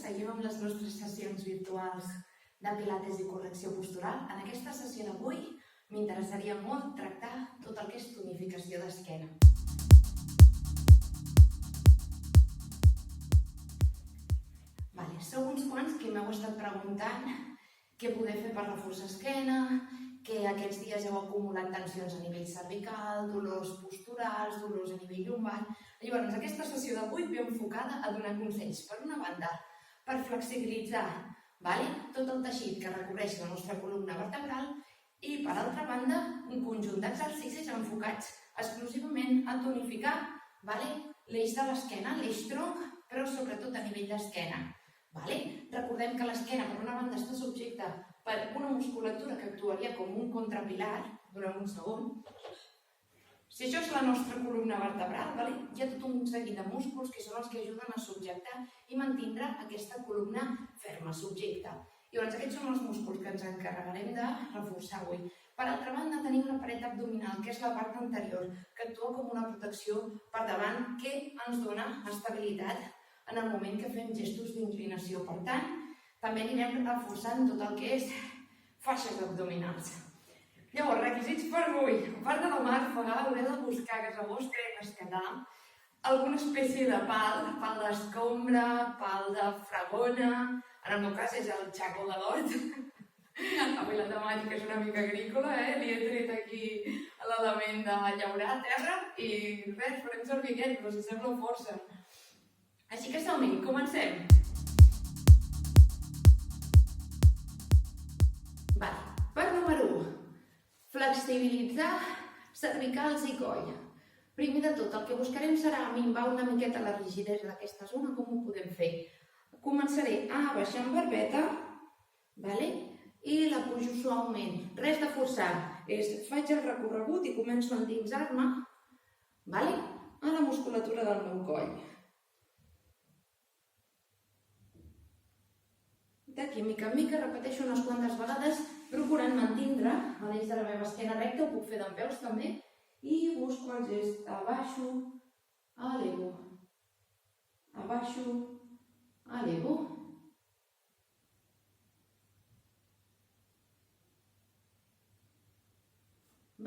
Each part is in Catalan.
seguim amb les nostres sessions virtuals de pilates i correcció postural. En aquesta sessió d'avui m'interessaria molt tractar tot el que és tonificació d'esquena. Sou uns quants que m'heu estat preguntant què poder fer per reforçar esquena, que aquests dies heu acumulat tensions a nivell cervical, dolors posturals, dolors a nivell lumbar. Llavors, aquesta sessió d'avui ve enfocada a donar consells, per una banda, per flexibilitzar tot el teixit que recorreix la nostra columna vertebral i, per altra banda, un conjunt d'exercicis enfocats exclusivament a tonificar l'eix de l'esquena, l'eix tronc, però sobretot a nivell d'esquena. Recordem que l'esquena, per una banda, està subjecta per una musculatura que actuaria com un contrapilar. Durant un segon. Si això és la nostra columna vertebral, hi ha tot un seguit de músculs que són els que ajuden a subjectar i mantindre aquesta columna ferma, subjecta. Llavors, aquests són els músculs que ens encarregarem de reforçar avui. Per altra banda, tenim la paret abdominal, que és la part anterior, que actua com una protecció per davant que ens dona estabilitat en el moment que fem gestos d'inclinació. Per tant, també anirem reforçant tot el que és faixes abdominals. Llavors, requisits per avui. A part de la màrfaga, haureu de buscar a casa vostra i rescatar alguna espècie de pal d'escombra, pal de fragona. En el meu cas és el xaco de l'hort. Avui la temàtica és una mica agrícola, li he tret aquí l'element de llaurar a terra i res, farem servir aquest, però si sembla força. Així que som-hi, comencem! Part número 1. Flexibilitzar cervicals i coll. Primer de tot, el que buscarem serà minvar una miqueta la rigidesa d'aquesta zona. Com ho podem fer? Començaré a baixar en barbeta i la pujo suaument. Res de forçar. Faig el recorregut i començo a endinsar-me a la musculatura del meu coll. D'aquí, mica en mica, repeteixo unes quantes vegades, procurant mantindre l'eix de la meva esquena recta, ho puc fer dempeus també, i busco el gest abaixo, elevo, abaixo, elevo.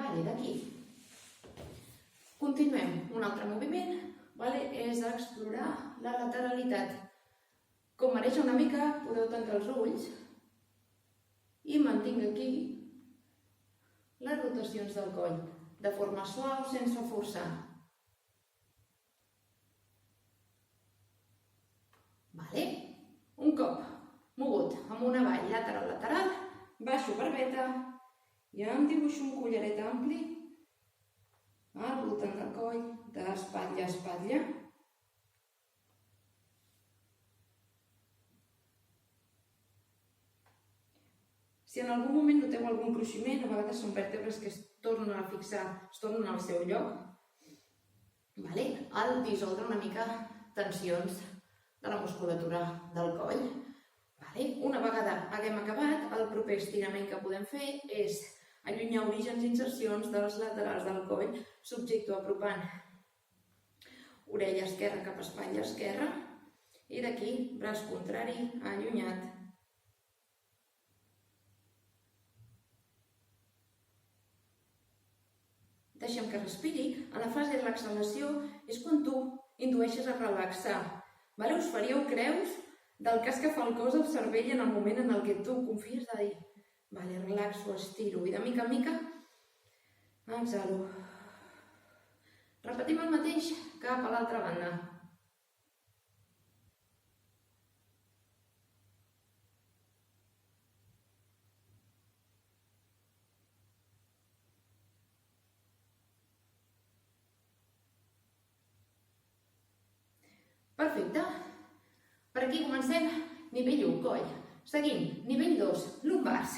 D'aquí. Continuem. Un altre moviment és explorar la lateralitat. Com mareja una mica, podeu tancar els ulls i mantinc aquí les rotacions del coll, de forma suau, sense forçar. Un cop mogut amb una vall lateral-lateral, baixo barbeta i em dibuixo un collaret ampli al voltant del coll, d'espatlla a espatlla. Si en algun moment noteu algun cruiximent, a vegades són vèrtebres que es tornen a fixar, es tornen al seu lloc, al dissoldre una mica tensions de la musculatura del coll. Una vegada haguem acabat, el proper estirament que podem fer és allunyar orígens i insercions de les laterals del coll, subjecto apropant orella esquerra cap a espatlla esquerra i d'aquí, braç contrari, allunyat. Deixem que respiri. En la fase de l'exhalació és quan tu indueixes a relaxar. Us faríeu creus del cas que fa el cos al cervell en el moment en el que tu confies de dir relaxo, estiro i de mica en mica exhalo. Repetim el mateix cap a l'altra banda. Perfecte. Per aquí comencem nivell 1, coll. Seguim, nivell 2, lumbars.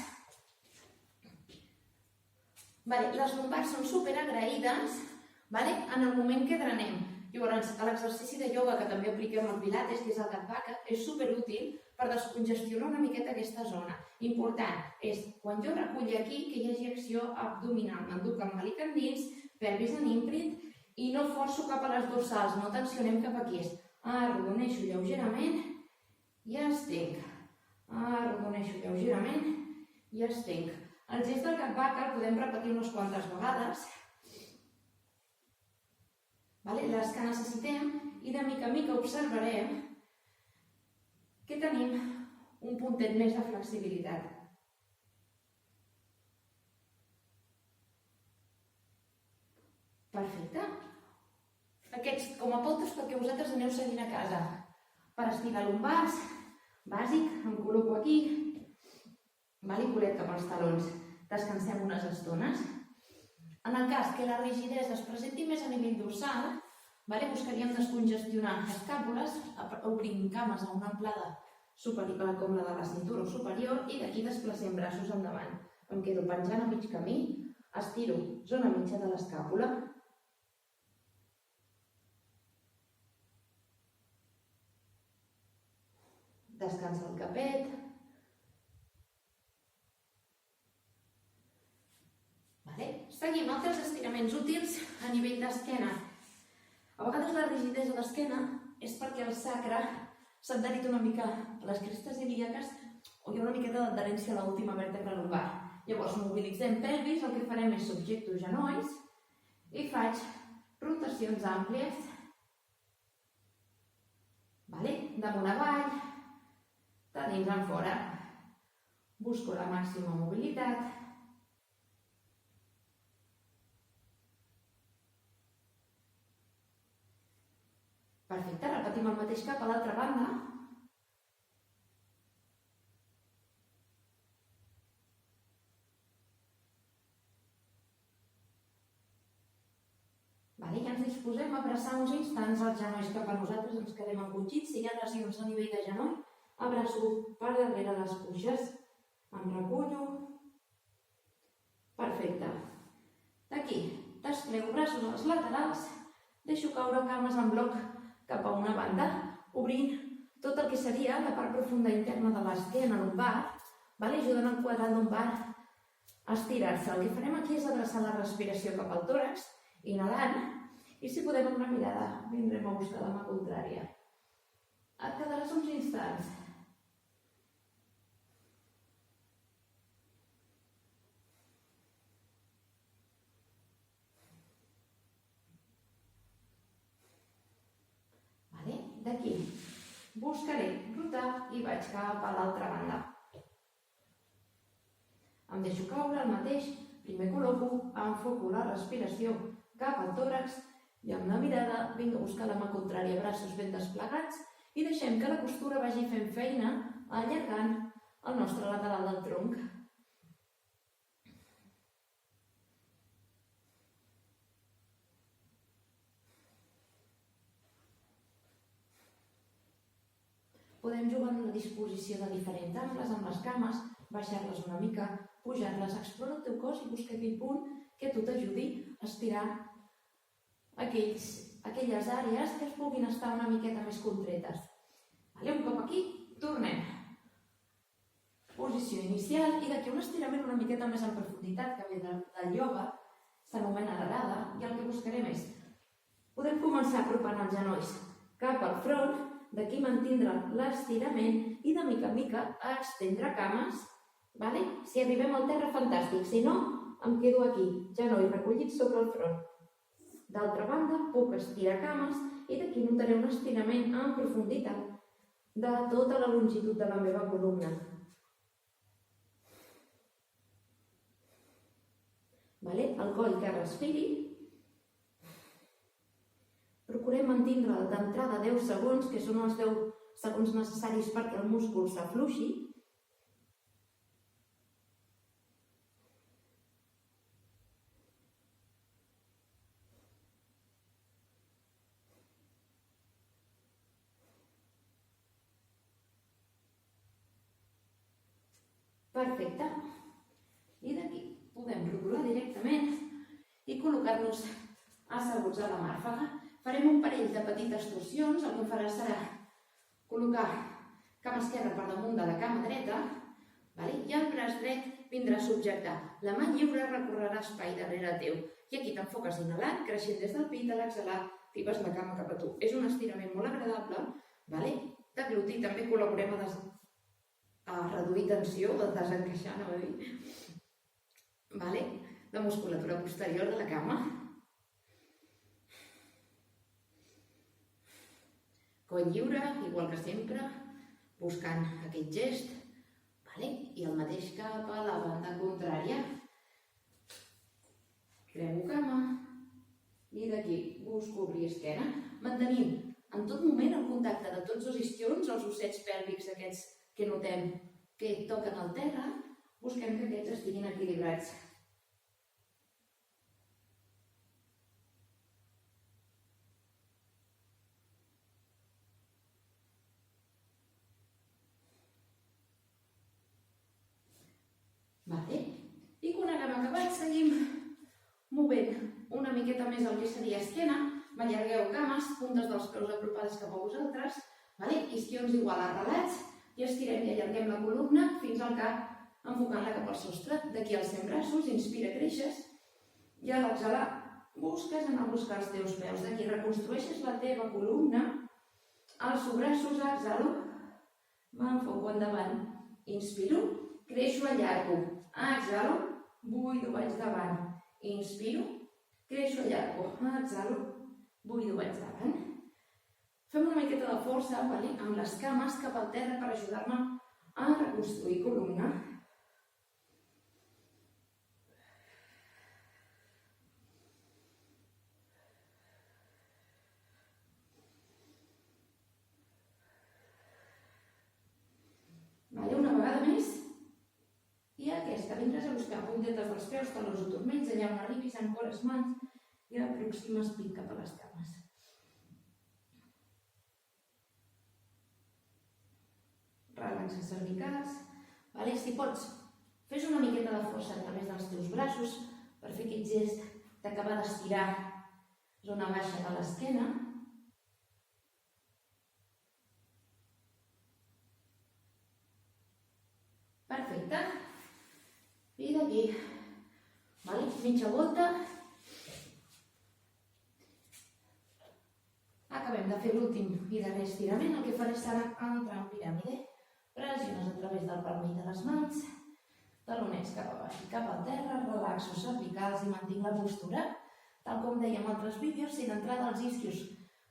Les lumbars són superagraïdes en el moment que drenem. Llavors, l'exercici de ioga que també apliquem al pilates, que és el Kapaka, és superútil per descongestionar una miqueta aquesta zona. Important és, quan jo reculli aquí, que hi hagi acció abdominal. M'enduc el melic endins, pelvis en imprint i no forço cap a les dorsals, no tensionem cap aquí. Arrodoneixo lleugerament i estenc. Arrodoneixo lleugerament i estenc. El gest del cap vaca el podem repetir unes quantes vegades. Les que necessitem i de mica en mica observarem que tenim un puntet més de flexibilitat. Perfecte. Aquests com a pautes perquè vosaltres aneu seguint a casa. Per estirar lumbars, bàsic, em col·loco aquí, i colet cap als talons. Descansem unes estones. En el cas que la rigidesa es presenti més a nivell dorsal, buscaríem descongestionar escàpules, obrint cames a una amplada superior com la de la cintura o superior i d'aquí desplacem braços endavant. Em quedo penjant a mig camí, estiro zona mitja de l'escàpula. Descansa el capet. Seguim altres estiraments útils a nivell d'esquena. A vegades la rigidesa d'esquena és perquè el sacre s'ha adherit una mica a les crestes ilíaques o hi ha una miqueta d'adherència a l'última vèrtebra lumbar. Llavors mobilitzem pelvis, el que farem és subjecto genolls i faig rotacions àmplies. Damunt avall, de dins en fora. Busco la màxima mobilitat. Perfecte, repetim el mateix cap a l'altra banda. I ja ens disposem a abraçar uns instants els genolls cap a nosaltres, ens quedem encongits. Si hi ha lesions a nivell de genoll, abraço per darrere les cuixes, em recullo. Perfecte. D'aquí, desplego braços als laterals, deixo caure cames en bloc cap a una banda, obrint tot el que seria la part profunda interna de l'esquena lumbar, ajudant el quadrat lumbar a estirar-se. El que farem aquí és adreçar la respiració cap al tòrax, inhalant, i si podem amb una mirada vindrem a buscar la mà contrària. Et quedaràs uns instants. D'aquí buscaré rotar i vaig cap a l'altra banda. Em deixo caure el mateix, primer col·loco, enfoco la respiració cap al tòrax i amb la mirada vinc a buscar la mà contrària, braços ben desplegats i deixem que la postura vagi fent feina allargant el nostre lateral del tronc. Podem jugar en una disposició de diferents angles amb les cames, baixar-les una mica, pujar-les, explora el teu cos i busca aquell punt que a tu t'ajudi a estirar aquelles àrees que es puguin estar una miqueta més contretes. Un cop aquí, tornem. Posició inicial i d'aquí un estirament una miqueta més en profunditat que ve del ioga, s'anomena l'arada, i el que buscarem és podem començar apropant els genolls cap al front, d'aquí mantindre l'estirament i de mica en mica estendre cames. Si arribem al terra, fantàstic. Si no, em quedo aquí, genoll recollit sobre el front. D'altra banda, puc estirar cames i d'aquí notaré un estirament en profunditat de tota la longitud de la meva columna. El coll que respiri. Procurem mantindre'l d'entrada 10 segons, que són els 10 segons necessaris perquè el múscul s'afluixi. Perfecte. I d'aquí podem rotular directament i col·locar-nos asseguts a la màrfega. Farem un parell de petites torsions. El que farà serà col·locar cama esquerra per damunt de la cama dreta i el braç dret vindrà a subjectar. La mà lliure recorrerà espai darrere teu. I aquí t'enfoques inhalant, creixent des del pit, a l'exhalar, tibes la cama cap a tu. És un estirament molt agradable de glúti. També col·laborem a reduir tensió, a desencaixar, anava a dir, la musculatura posterior de la cama. Coll lliure, igual que sempre, buscant aquest gest, i el mateix cap a la banda contrària. Cremo cama i d'aquí busco obrir esquena, mantenint en tot moment el contacte de tots els isquions, els ossets pèlvics aquests que notem que toquen el terra, busquem que aquests estiguin equilibrats. I quan haguem acabat seguim movent una miqueta més el que seria esquena, m'allargueu cames, puntes dels peus apropades cap a vosaltres, isquions igual arrelats, i estirem i allarguem la columna fins al cap, enfocant-la cap al sostre. D'aquí alcem braços, inspira, creixes, i a l'exhalar busques anar a buscar els teus peus. D'aquí reconstrueixes la teva columna, alço braços, exhalo, m'enfoco endavant, inspiro, creixo, allargo, exhalo, buido, vaig davant, inspiro, creixo, allargo, exhalo, buido, vaig davant. Fem una miqueta de força amb les cames cap al terra per ajudar-me a reconstruir columna. Una vegada més. I aquesta, vindràs a buscar puntetes dels peus, talons o turmells, allà on arribis, encores mans i aproximes pit cap a les cames. Relaxa cervicals. Si pots, fes una miqueta de força a través dels teus braços per fer aquest gest d'acabar d'estirar zona baixa de l'esquena. Perfecte. I d'aquí, mitja volta. Acabem de fer l'últim i darrer estirament. El que faré serà entrar en piràmide. Pressiones a través del palmell de les mans, talonets cap a baix i cap al terra, relaxo cervicals i mantinc la postura. Tal com dèiem en altres vídeos, si d'entrada els isquios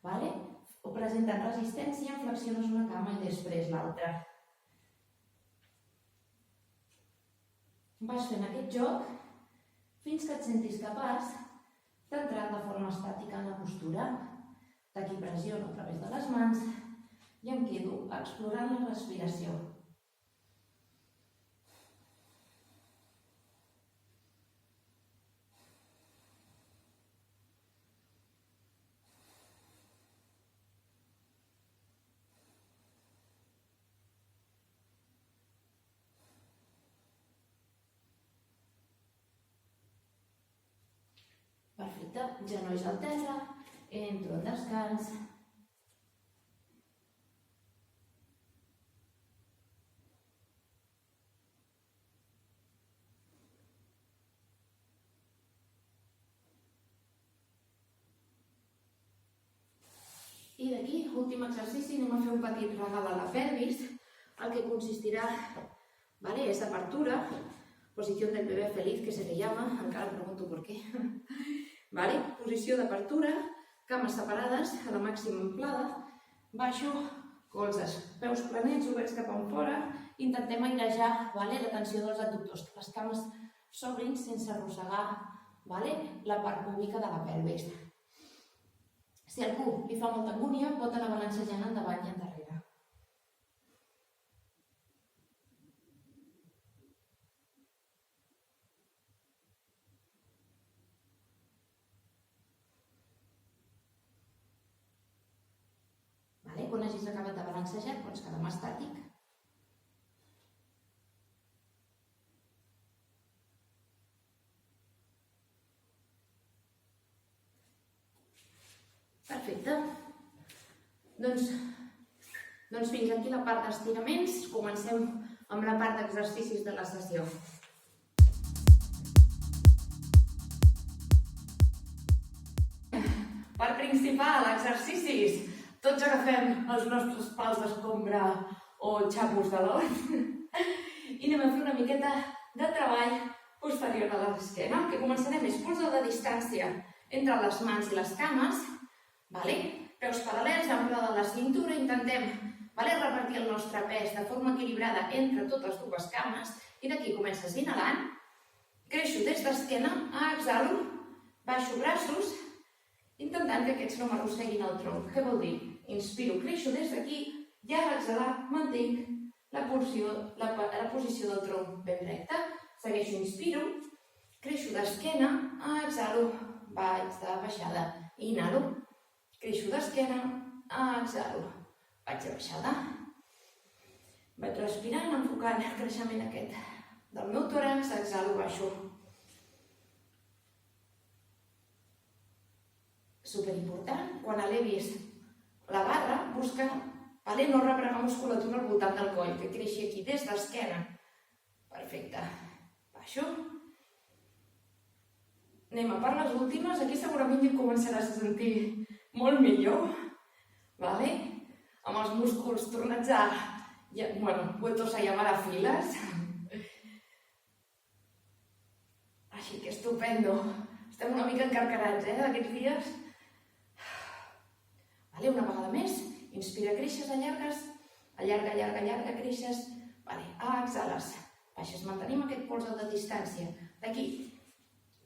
o presenten resistència, flexiones una cama i després l'altra. Vas fent aquest joc fins que et sentis capaç d'entrar de forma estàtica en la postura. D'aquí pressiono a través de les mans i em quedo explorant la respiració. Perfecte, genolls al terra, entro en descans. I d'aquí, últim exercici, anem a fer un petit regal a la pelvis, el que consistirà, és apertura, posició del bebè feliz, que se le llama, encara em pregunto per què. Posició d'apertura, cames separades, a la màxima amplada, baixo, colzes, peus planets, oberts cap enfora, intentem airejar la tensió dels adductors, que les cames s'obrin sense arrossegar la part pública de la pelvis. Si a algú li fa molta angúnia, pot anar balancejant endavant i endarrere. Quan hagis acabat de balancejar, pots quedar amb estàtic. Perfecte. Doncs fins aquí la part d'estiraments. Comencem amb la part d'exercicis de la sessió. Part principal, exercicis. Tots agafem els nostres pals d'escombra o xapos de l'hort i anem a fer una miqueta de treball posterior a l'esquena. El que començarem és polze de distància entre les mans i les cames, peus paral·lels, amplada de la cintura, intentem repartir el nostre pes de forma equilibrada entre totes dues cames i d'aquí comences inhalant, creixo des d'esquena, exhalo, baixo braços, intentant que aquests no m'arrosseguin el tronc. Què vol dir? Inspiro, creixo des d'aquí i a l'exhalar mantinc la posició del tronc ben recta. Segueixo, inspiro, creixo d'esquena, exhalo, vaig de baixada, inhalo, creixo d'esquena, exhalo, vaig de baixada. Vaig respirant, enfocant el creixement aquest del meu tòrax, exhalo, baixo. Superimportant, quan elevis la barra, busca no repregar musculatura al voltant del coll, que creixi aquí des d'esquena. Perfecte. Baixo. Anem a per les últimes. Aquí segurament ja començaràs a sentir molt millor. Amb els músculs tornats a... vueltos a llamar a files. Així que estupendo. Estem una mica encarcarats, d'aquests dies. Una vegada més. Inspira, creixes, allargues. Allarga, creixes. Exhales. Baixes, mantenim aquest polze de distància. D'aquí,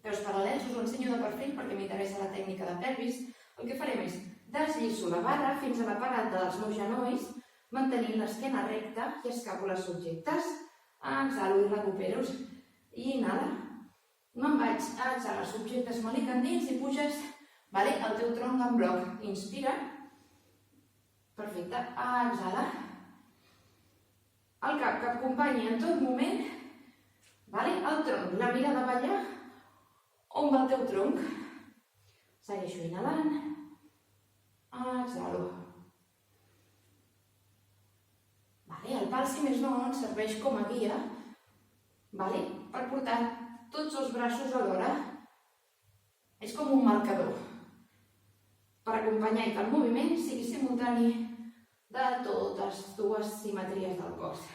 peus paral·lels, us ho ensenyo de perfil perquè m'interessa la tècnica de pelvis. El que farem és deslliço la barra fins a la parada dels meus genolls, mantenint l'esquena recta i escàpules subjectes. Exhalo i recupero. I inhala. Me'n vaig. Exhala, subjectes melic endins i puges el teu tronc en bloc. Inspira. Perfecte. Exhala. El cap que acompanyi en tot moment. El tronc. La mirada va allà. On va el teu tronc? Segueixo inhalant. Exhalo. El pal, si més no, ens serveix com a guia per portar tots els braços alhora. És com un marcador per acompanyar i que el moviment sigui simultani de totes dues simetries del cos.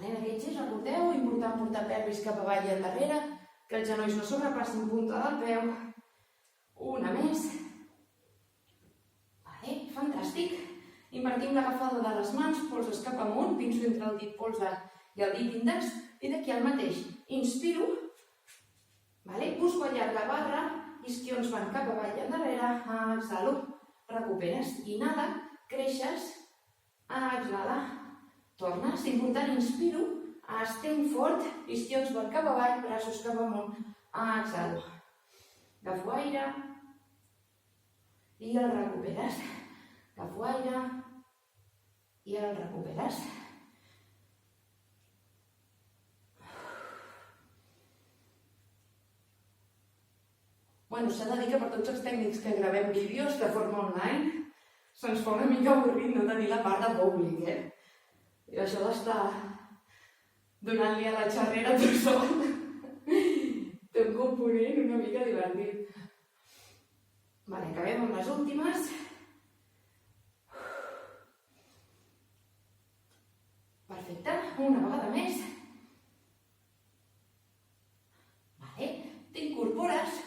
En aquest gest, recordeu, important portar pelvis cap avall i endarrere, que els genolls no sobrepassin punta del peu. Una més. Fantàstic. Invertim l'agafada de les mans, polzes cap amunt, pinço entre el dit polze i el dit índex, i d'aquí el mateix. Inspiro, busco allargar la barra, isquions van cap avall i endarrere, exhalo, recuperes, inhala, creixes, exhala, tornes, important, inspiro, estenc fort, isquions van cap avall, braços cap amunt, exhalo, agafo aire i el recuperes, agafo aire i el recuperes. S'ha de dir que per tots els tècnics que gravem vídeos de forma online se'ns fa una mica avorrit no tenir la part de públic, I això d'estar donant-li a la xarrera tot sol té un component una mica divertit. Acabem amb les últimes. Perfecte, una vegada més. T'incorpores.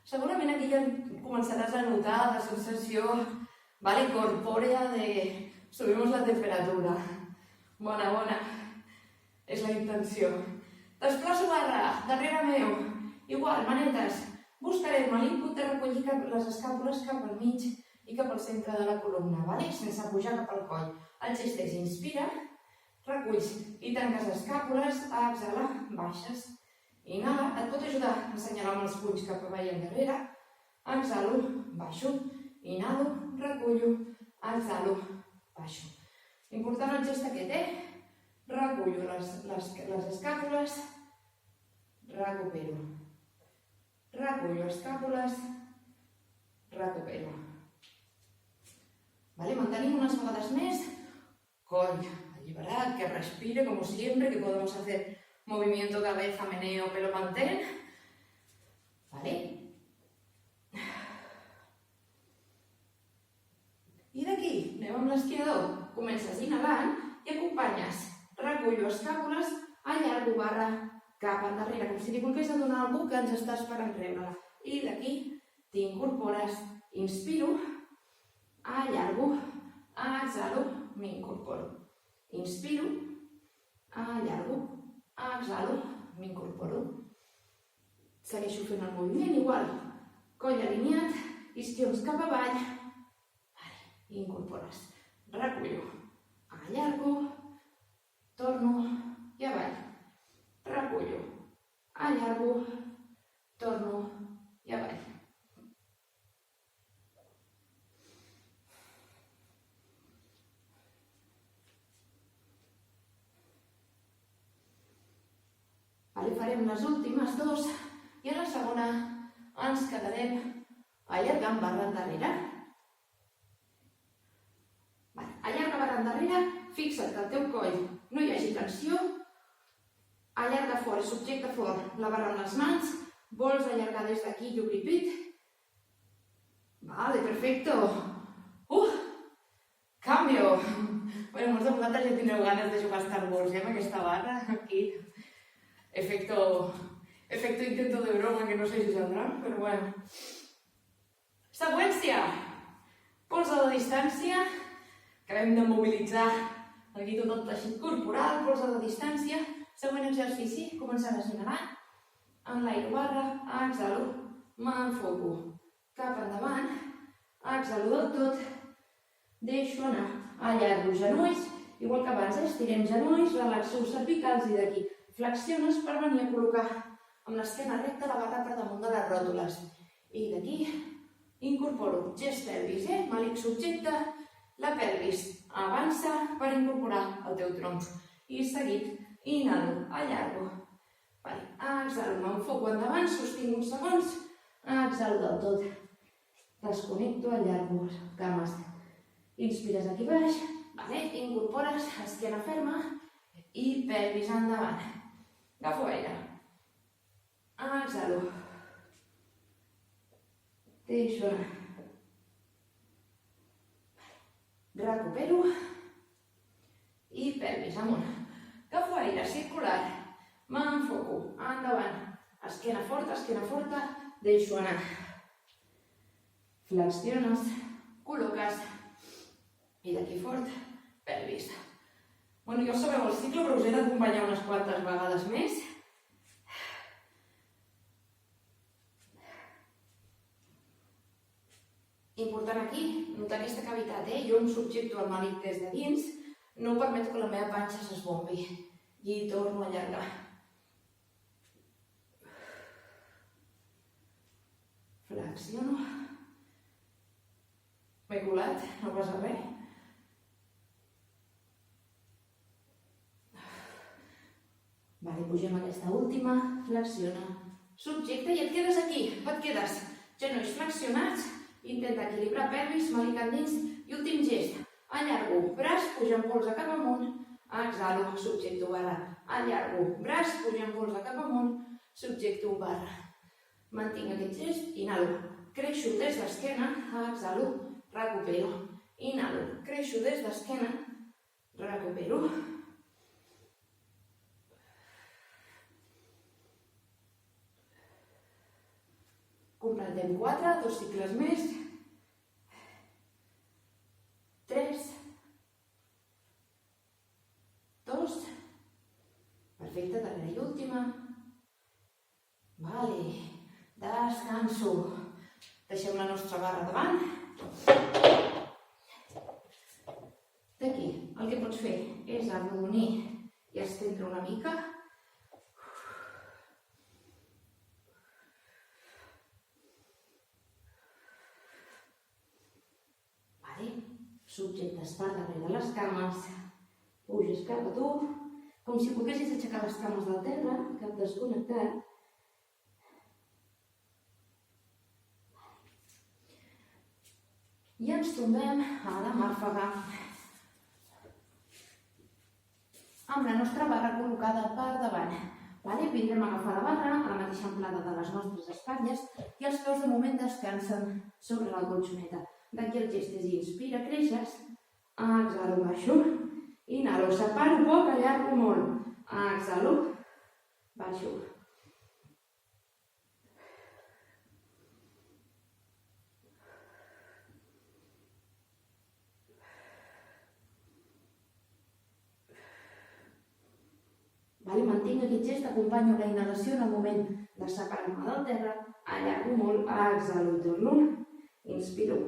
Segurament aquí ja començaràs a notar la sensació corpòrea de subimos la temperatura. Bona. És la intenció. Desplaço barra, darrere meu. Igual, manetes. Buscarem l'input de recollir les escàpules cap al mig i cap al centre de la columna, sense pujar cap al coll. El gest és inspira, reculls i tanques escàpules, exhala, baixes. Inhala, et pot ajudar a assenyalar amb els punys cap avall i endarrere. Exhalo, baixo. Inhalo, recullo, exhalo, baixo. Important el gest aquest, Recullo les escàpules, recupero. Recullo escàpules, recupero. Mantenim unes vegades més. Coll alliberat, que respire como siempre, que podemos hacer movimiento cabeza, meneo, pelo, mantén. amb l'esquiador. Comences inhalant i acompanyes. Recullo escàpules, allargo barra cap endarrere, com si li volgués donar a algú que ens està esperant rebre-la. I d'aquí t'incorpores, inspiro, allargo, exhalo, m'incorporo. Inspiro, allargo, exhalo, m'incorporo. Segueixo fent el moviment igual. Coll alineat, isquions cap avall. Incorpores. Recullo. Allargo, torno i avall. Recullo. Allargo, torno i avall. Farem les últimes dues i a la segona ens quedarem allargant barra endarrere. Allarga barra endarrere, fixa't que al teu coll no hi hagi tensió, allarga fort, subjecta fort la barra amb les mans, vols allargar des d'aquí i obrir pit. Vale, perfecto. Cambio. Bueno, molts de vosaltres ja tindreu ganes de jugar a Star Wars, amb aquesta barra aquí. Efecto intento de broma, que no sé si saldrà, però bueno. Seqüència. Polze de distància. Acabem de mobilitzar aquí tot el teixit corporal, polze de distància. Següent exercici, començaràs inhalant. Enlairo barra, exhalo, m'enfoco cap endavant, exhalo del tot, deixo anar, allargo genolls, igual que abans, estirem genolls, relaxo cervicals i d'aquí flexiones per venir a col·locar amb l'esquena recta la barra per damunt de les ròtules. I d'aquí incorporo gest pelvis, màlic subjecte, la pelvis avança per incorporar el teu tronc. I seguit, inhalo, allargo. Exhalo, m'enfoco endavant, sostinc uns segons, exhalo del tot. Desconnecto, allargo, cames. Inspires aquí baix, incorpores esquena ferma i pelvis endavant. Agafo aire. Exhalo. Deixo anar. Recupero. I pelvis amunt. Agafo aire circular. M'enfoco. Endavant. Esquena forta. Deixo anar. Flexiones. Col·loques. I d'aquí fort. Pelvis. Bueno, ja sabeu el cicle, però us he d'acompanyar unes quantes vegades més. Important aquí, notar aquesta cavitat, Jo em subjecto el màlic des de dins, no permeto que la meva panxa s'esbombi. I torno a allargar. Flexiono. M'he colat, no passa res. Pugem aquesta última, flexiona, subjecta i et quedes aquí, et quedes genolls flexionats, intenta equilibrar pelvis, màlic endins i últim gest, allargo, braç, puja en polze cap amunt, exhalo, subjecto barra, allargo, braç, puja en polze cap amunt, subjecto barra. Mantinc aquest gest, inhalo, creixo des d'esquena, exhalo, recupero, inhalo, creixo des d'esquena, recupero. Completem 4, 2 cicles més. 3. 2. Perfecte, darrera i última. Vale. Descanso. Deixem la nostra barra davant. D'aquí, el que pots fer és arrodonir i estendre una mica. Subjectes per darrere les cames, puges cap a tu, com si volguessis aixecar les cames del terra, cap desconnectat. I ens tombem a la màrfega amb la nostra barra col·locada per davant. Vindrem a agafar la barra a la mateixa amplada de les nostres espatlles i els peus de moment descansen sobre la colxoneta. D'aquí el gest és inspira, creixes, exhalo, baixo, inhalo, separo poc, allargo molt, exhalo, baixo. Mantinc aquest gest, acompanyo la inhalació en el moment de separar-me del terra, allargo molt, exhalo i torno, inspiro.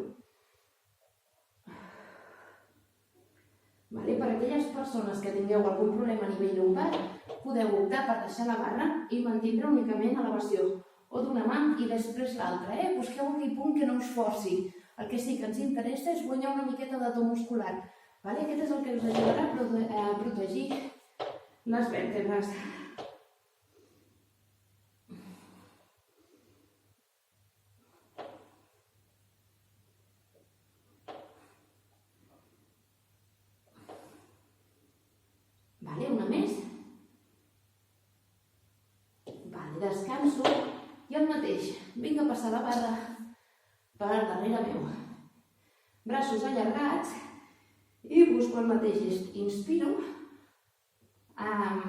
Per aquelles persones que tingueu algun problema a nivell lumbar, podeu optar per deixar la barra i mantindre únicament elevació o d'una mà i després l'altra. Busqueu aquell punt que no us forci. El que sí que ens interessa és guanyar una miqueta de to muscular. Aquest és el que us ajudarà a protegir les vèrtebres. Una més. Descanso i el mateix. Vinc a passar la barra per darrere meu. Braços allargats i busco el mateix gest. Inspiro,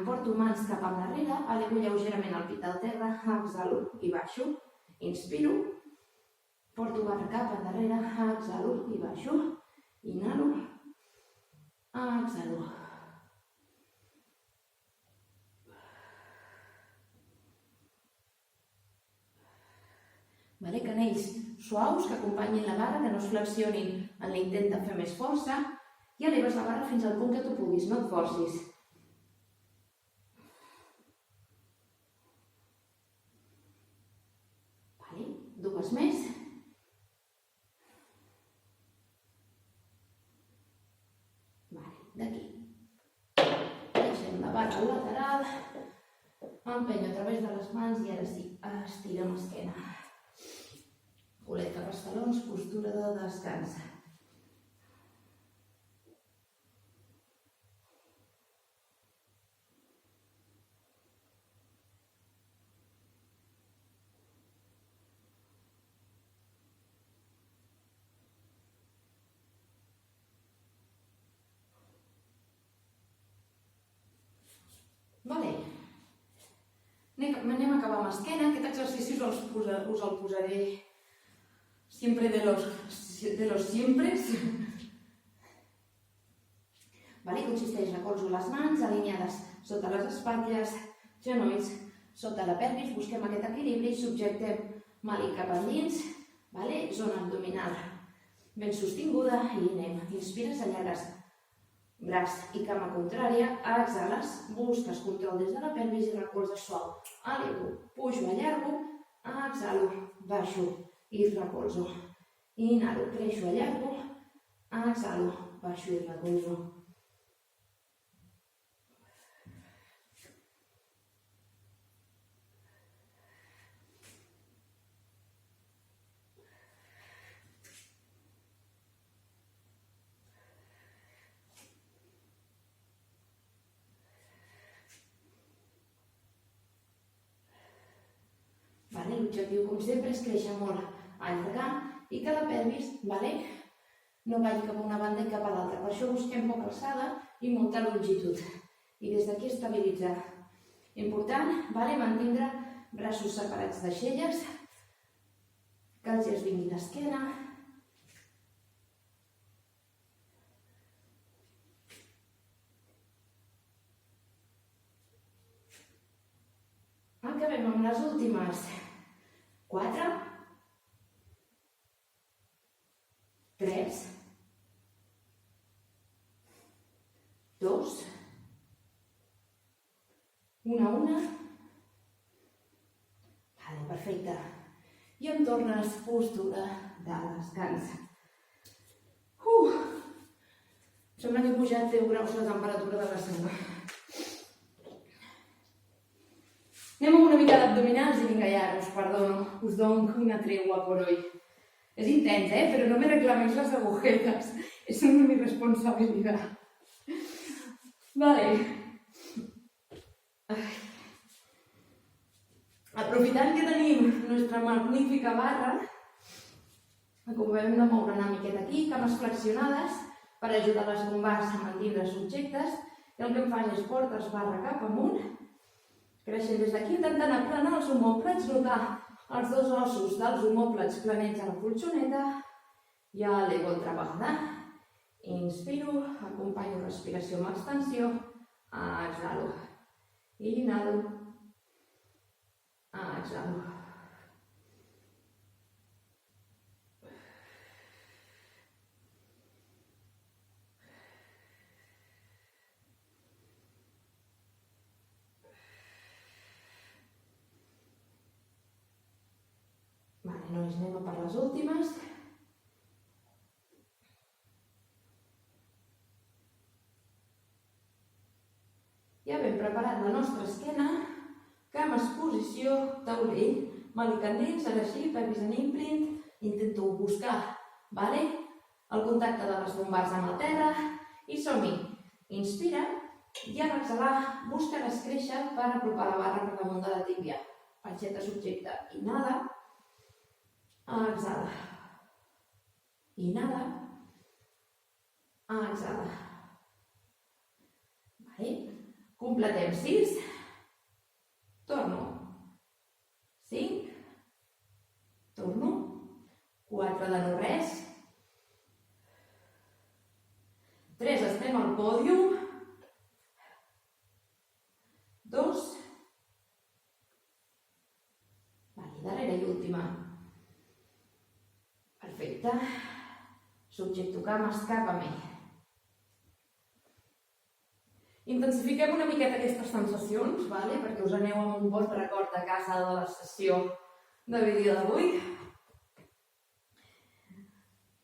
porto mans cap endarrere, elevo lleugerament el pit al terra, exhalo i baixo. Inspiro, porto barra cap endarrere, exhalo i baixo. Inhalo, exhalo. Canells suaus que acompanyin la barra, que no es flexionin en l'intent de fer més força, i eleves la barra fins al punt que tu puguis, no et forcis. Dues més. D'aquí. Deixem la barra al lateral, empenyo a través de les mans i ara sí, estirem esquena. Culet cap als talons, postura de descans. Anem a acabar amb esquena. Aquest exercici us el posaré siempre de los siempres. Consisteix, recolzo les mans alineades sota les espatlles, genolls sota la pelvis, busquem aquest equilibri, subjectem mànic cap endins, zona abdominal ben sostinguda i anem. Inspires, allargues braç i cama contrària, exhales, busques control des de la pelvis i recolzes suau. Elevo, pujo, allargo, exhalo, baixo i recolzo. Inhalo, creixo, allargo, exhalo, baixo i recolzo. L'objectiu, com sempre, és créixer molt, allargar i que la pelvis no vagi cap a una banda i cap a l'altra. Per això busquem poca alçada i molta longitud. I des d'aquí estabilitzar. Important, mantindre braços separats d'aixelles, que el gest vingui d'esquena. Acabem amb les últimes 4, 3, 2, 1. Perfecte. I em tornes postura de descans. Sembla que he pujat 10 graus la temperatura de la sauna. Anem amb una mica d'abdominals i vinga, ja, us perdono, us dono una tregua por hoy. Es intens, pero no me reclaméis las agujetas, eso no es mi responsabilidad. Vale. Aprofitant que tenim nostra magnífica barra, acabem de moure una miqueta aquí, cames flexionades, per ajudar les lumbars a mantindre subjectes. I el que em faig és portes barra cap amunt, creixent des d'aquí, intentant aplanar els omòplats, notar els dos ossos dels omòplats planets a la colxoneta. I elevo altra vegada. Inspiro, acompanyo respiració amb extensió, exhalo. Inhalo, exhalo. Vale, nois, anem a per les últimes. Ja ben preparat la nostra esquena, cames posició, taulell, malicandins, ara així, pelvis en imprint, intento buscar, vale? El contacte de les lumbars amb la terra i som-hi. Inspira i a l'exhalar busca l'escréixer per apropar la barra per damunt de la tíbia. Panxeta subjecte, inhala, exhala, inhala, exhala. Vale? Completem 6, torno, 5, torno, 4 de no res, 3 estem al pòdium, 2, vale, darrere i última, perfecte, subjecto cames cap a mi. Intensifiquem una miqueta aquestes sensacions, perquè us aneu amb un bon record a casa de la sessió de vídeo d'avui.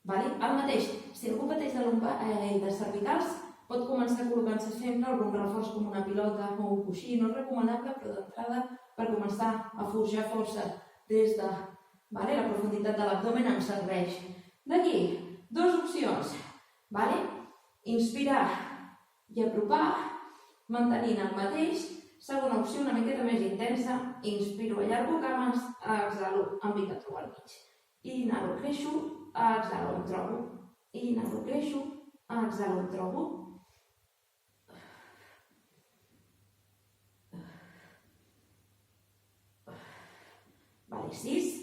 El mateix, si algú pateix de cervicals, pot començar col·locant-se sempre algun reforç com una pilota o un coixí, no és recomanable, però d'entrada per començar a forjar força des de la profunditat de l'abdomen em serveix. D'aquí, dues opcions. Inspirar i apropar, mantenint el mateix. Segona opció, una miqueta més intensa. Inspiro, allargo cames, exhalo, em vinc a trobar al mig. Inhalo, creixo, exhalo, em trobo. Inhalo, creixo, exhalo, em trobo. Vale, 6,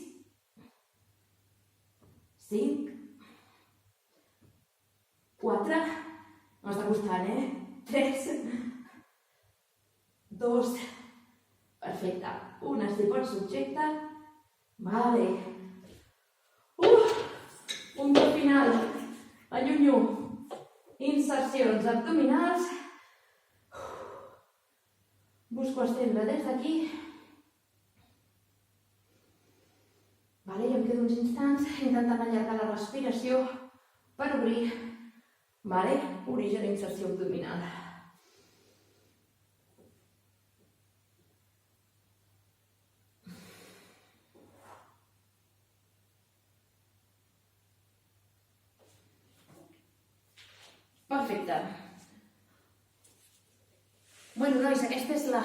5, 4, m'està costant, 3, 2, perfecte, una si pot subjecte, vale, punto final, allunyo, insercions abdominals, busco estendre des d'aquí, i em quedo uns instants intentant allargar la respiració per obrir, origen inserció abdominal. Perfecte. Nois, aquesta és la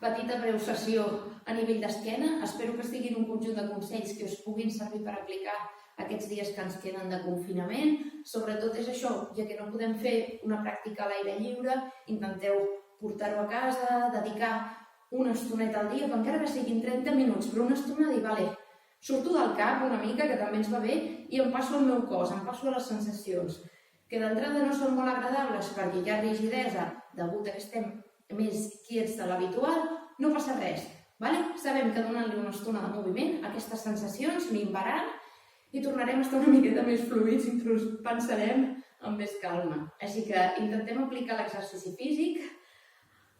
petita breu sessió a nivell d'esquena. Espero que siguin un conjunt de consells que us puguin servir per aplicar aquests dies que ens queden de confinament. Sobretot és això, ja que no podem fer una pràctica a l'aire lliure, intenteu portar-ho a casa, dedicar una estoneta al dia, que encara que siguin 30 minuts, però una estona dir, surto del cap una mica, que també ens va bé, i em passo al meu cos, em passo a les sensacions, que d'entrada no són molt agradables perquè hi ha rigidesa degut a que estem més quiets de l'habitual, no passa res. Sabem que donant-li una estona de moviment, aquestes sensacions minvaran i tornarem a estar una miqueta més fluïts, inclús pensarem amb més calma. Així que intentem aplicar l'exercici físic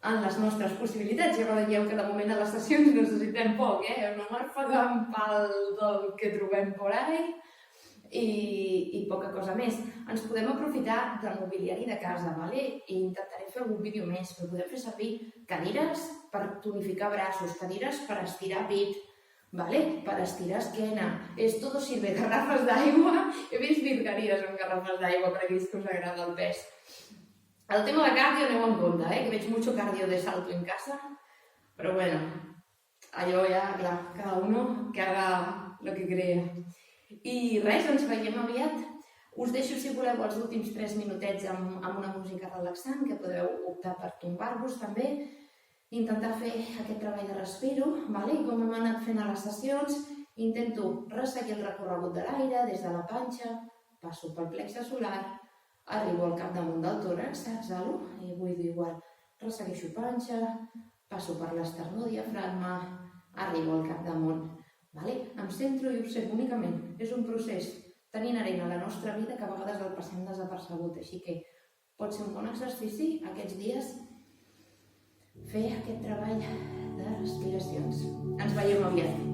en les nostres possibilitats. Ja veieu que de moment a les sessions necessitem poc, no m'arfegam pal del que trobem por ahí i poca cosa més. Ens podem aprofitar del mobiliari de casa, i intentaré fer algun vídeo més, però podem fer servir cadires per tonificar braços, cadires per estirar pit, per estirar esquena. Esto sirve, garrafes d'aigua. He vist virgueries amb garrafes d'aigua per aquells que us agrada el pes. El tema de cardio aneu en compte, que veig mucho cardio de salto en casa, però bueno, allò ja, clar, cada uno que haga lo que crea. I res, ens veiem aviat. Us deixo, si voleu, els últims 3 minutets amb una música relaxant, que podeu optar per tombar-vos també, intentar fer aquest treball de respiro, i com hem anat fent a les sessions, intento resseguir el recorregut de l'aire des de la panxa, passo pel plexe solar, arribo al capdamunt del tòrax, exhalo, i buido igual, ressegueixo panxa, passo per l'esternó diafragma, arribo al capdamunt. Em centro i observo únicament. És un procés tan inherent a la nostra vida que a vegades el passem desapercebut, així que pot ser un bon exercici aquests dies fer aquest treball de respiracions. Ens veiem aviat.